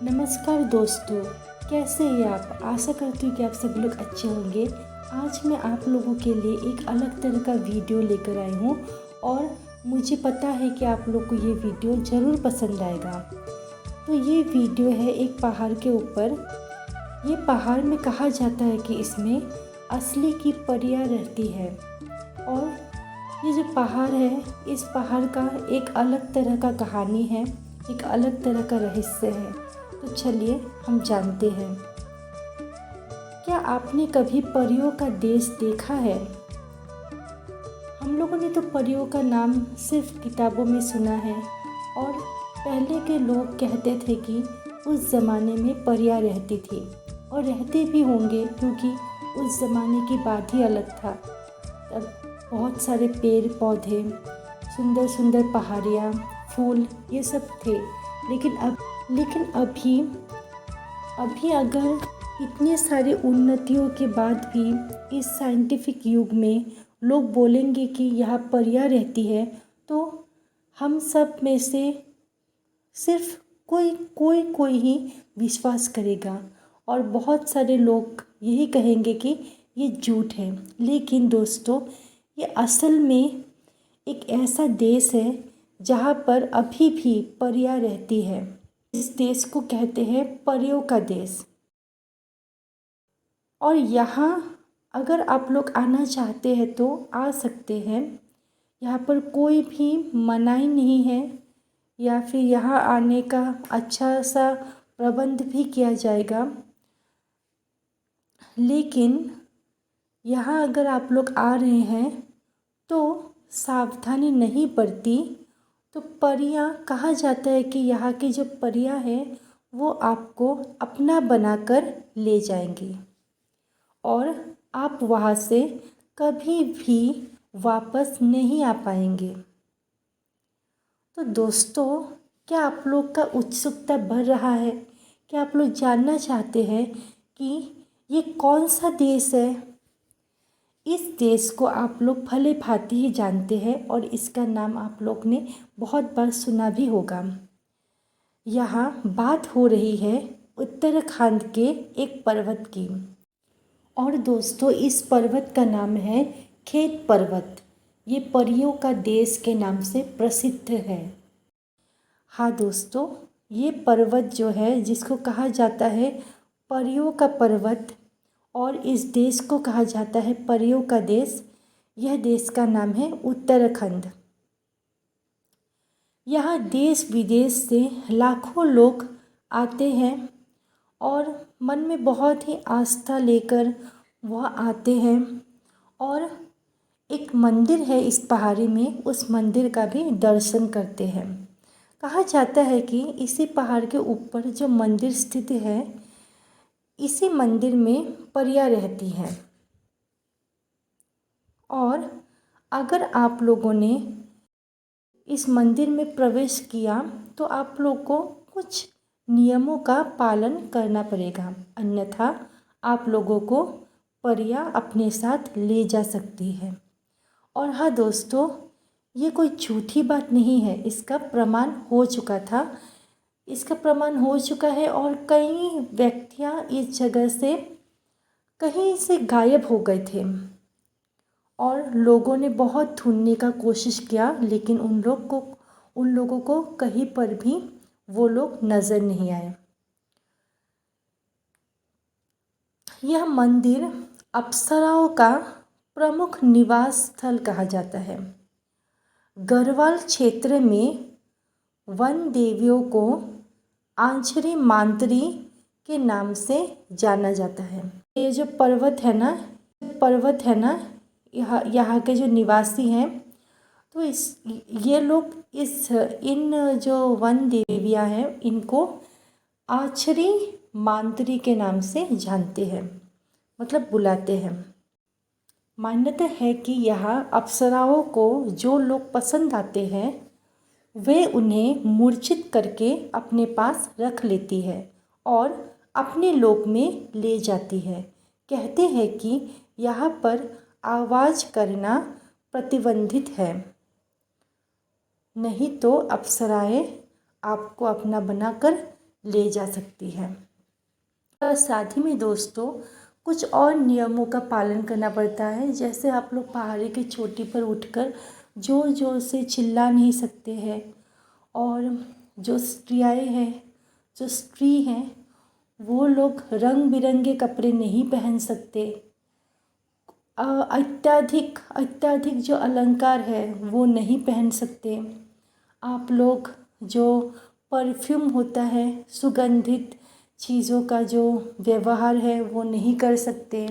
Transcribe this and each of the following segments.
नमस्कार दोस्तों, कैसे हैं आप। आशा करती हूँ कि आप सब लोग अच्छे होंगे। आज मैं आप लोगों के लिए एक अलग तरह का वीडियो लेकर आई हूँ और मुझे पता है कि आप लोग को ये वीडियो ज़रूर पसंद आएगा। तो ये वीडियो है एक पहाड़ के ऊपर। ये पहाड़ में कहा जाता है कि इसमें असली की परियां रहती है और ये जो पहाड़ है, इस पहाड़ का एक अलग तरह का कहानी है, एक अलग तरह का रहस्य है। तो चलिए हम जानते हैं। क्या आपने कभी परियों का देश देखा है? हम लोगों ने तो परियों का नाम सिर्फ किताबों में सुना है और पहले के लोग कहते थे कि उस ज़माने में परियां रहती थी और रहते भी होंगे, क्योंकि उस ज़माने की बात ही अलग था। तब बहुत सारे पेड़ पौधे, सुंदर सुंदर पहाड़ियाँ, फूल, ये सब थे। लेकिन अभी अगर इतने सारे उन्नतियों के बाद भी इस साइंटिफिक युग में लोग बोलेंगे कि यहाँ परियां रहती है, तो हम सब में से सिर्फ कोई ही विश्वास करेगा और बहुत सारे लोग यही कहेंगे कि ये झूठ है। लेकिन दोस्तों, ये असल में एक ऐसा देश है जहाँ पर अभी भी परियां रहती है। इस देश को कहते हैं परियों का देश। और यहाँ अगर आप लोग आना चाहते हैं तो आ सकते हैं। यहाँ पर कोई भी मनाही नहीं है, या फिर यहाँ आने का अच्छा सा प्रबंध भी किया जाएगा। लेकिन यहाँ अगर आप लोग आ रहे हैं तो सावधानी नहीं बरती तो परियां, कहा जाता है कि यहाँ की जो परियां हैं वो आपको अपना बनाकर ले जाएंगी और आप वहाँ से कभी भी वापस नहीं आ पाएंगे। तो दोस्तों, क्या आप लोग का उत्सुकता बढ़ रहा है? क्या आप लोग जानना चाहते हैं कि ये कौन सा देश है? इस देश को आप लोग भले भांति ही जानते हैं और इसका नाम आप लोग ने बहुत बार सुना भी होगा। यहाँ बात हो रही है उत्तराखंड के एक पर्वत की। और दोस्तों, इस पर्वत का नाम है खेत पर्वत। ये परियों का देश के नाम से प्रसिद्ध है। हाँ दोस्तों, ये पर्वत जो है, जिसको कहा जाता है परियों का पर्वत और इस देश को कहा जाता है परियों का देश, यह देश का नाम है उत्तराखंड। यहाँ देश विदेश से लाखों लोग आते हैं और मन में बहुत ही आस्था लेकर वह आते हैं। और एक मंदिर है इस पहाड़ी में, उस मंदिर का भी दर्शन करते हैं। कहा जाता है कि इसी पहाड़ के ऊपर जो मंदिर स्थित है, इसी मंदिर में परियां रहती हैं। और अगर आप लोगों ने इस मंदिर में प्रवेश किया तो आप लोग को कुछ नियमों का पालन करना पड़ेगा, अन्यथा आप लोगों को परियां अपने साथ ले जा सकती है। और हाँ दोस्तों, ये कोई झूठी बात नहीं है, इसका प्रमाण हो चुका था, इसका प्रमाण हो चुका है। और कई व्यक्तियाँ इस जगह से कहीं से गायब हो गए थे और लोगों ने बहुत ढूंढने का कोशिश किया, लेकिन उन लोगों को कहीं पर भी वो लोग नज़र नहीं आए। यह मंदिर अप्सराओं का प्रमुख निवास स्थल कहा जाता है। गढ़वाल क्षेत्र में वन देवियों को आंचरी मांतरी के नाम से जाना जाता है। ये जो पर्वत है ना, यहाँ के जो निवासी हैं, तो ये लोग इन जो वन देवियाँ हैं, इनको आंचरी मांतरी के नाम से जानते हैं, मतलब बुलाते हैं। मान्यता है कि यहाँ अप्सराओं को जो लोग पसंद आते हैं वे उन्हें मूर्छित करके अपने पास रख लेती है और अपने लोक में ले जाती है। कहते हैं कि यहाँ पर आवाज़ करना प्रतिबंधित है, नहीं तो अप्सराएं आपको अपना बनाकर ले जा सकती है। और साथ ही में दोस्तों कुछ और नियमों का पालन करना पड़ता है। जैसे आप लोग पहाड़ी की चोटी पर उठकर ज़ोर ज़ोर से चिल्ला नहीं सकते हैं, और जो स्त्री हैं वो लोग रंग बिरंगे कपड़े नहीं पहन सकते। अत्यधिक जो अलंकार है वो नहीं पहन सकते। आप लोग जो परफ्यूम होता है, सुगंधित चीज़ों का जो व्यवहार है वो नहीं कर सकते।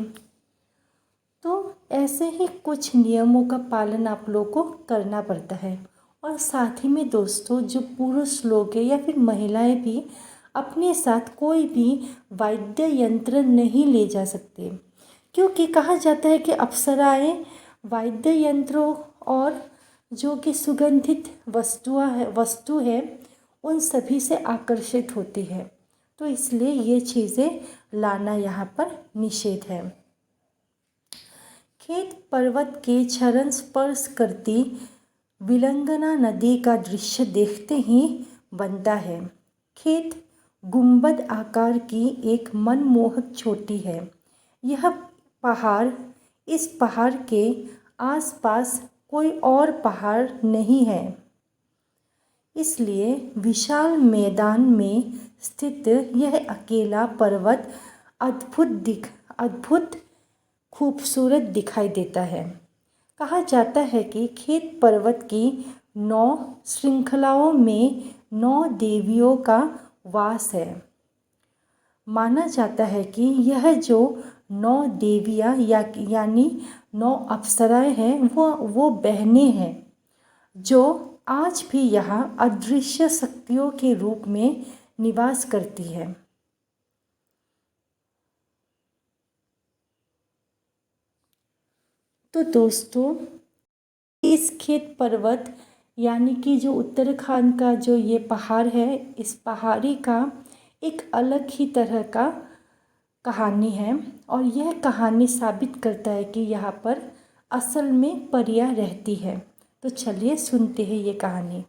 तो ऐसे ही कुछ नियमों का पालन आप लोग को करना पड़ता है। और साथ ही में दोस्तों जो पुरुष लोग हैं या फिर महिलाएं भी अपने साथ कोई भी वाद्य यंत्र नहीं ले जा सकते, क्योंकि कहा जाता है कि अप्सराएं वाद्य यंत्रों और जो कि सुगंधित वस्तु है उन सभी से आकर्षित होती है। तो इसलिए ये चीज़ें लाना यहाँ पर निषेध है। खेत पर्वत के चरण स्पर्श करती विलंगना नदी का दृश्य देखते ही बनता है। खेत गुंबद आकार की एक मनमोहक चोटी है। इस पहाड़ के आसपास कोई और पहाड़ नहीं है, इसलिए विशाल मैदान में स्थित यह अकेला पर्वत अद्भुत खूबसूरत दिखाई देता है। कहा जाता है कि खेत पर्वत की 9 श्रृंखलाओं में 9 देवियों का वास है। माना जाता है कि यह जो 9 देवियाँ यानी 9 अप्सराएं हैं वो बहनें हैं, जो आज भी यहाँ अदृश्य शक्तियों के रूप में निवास करती है। तो दोस्तों इस खेत पर्वत यानी कि जो उत्तराखंड का जो ये पहाड़ है, इस पहाड़ी का एक अलग ही तरह का कहानी है, और यह कहानी साबित करता है कि यहाँ पर असल में परियां रहती है। तो चलिए सुनते हैं ये कहानी।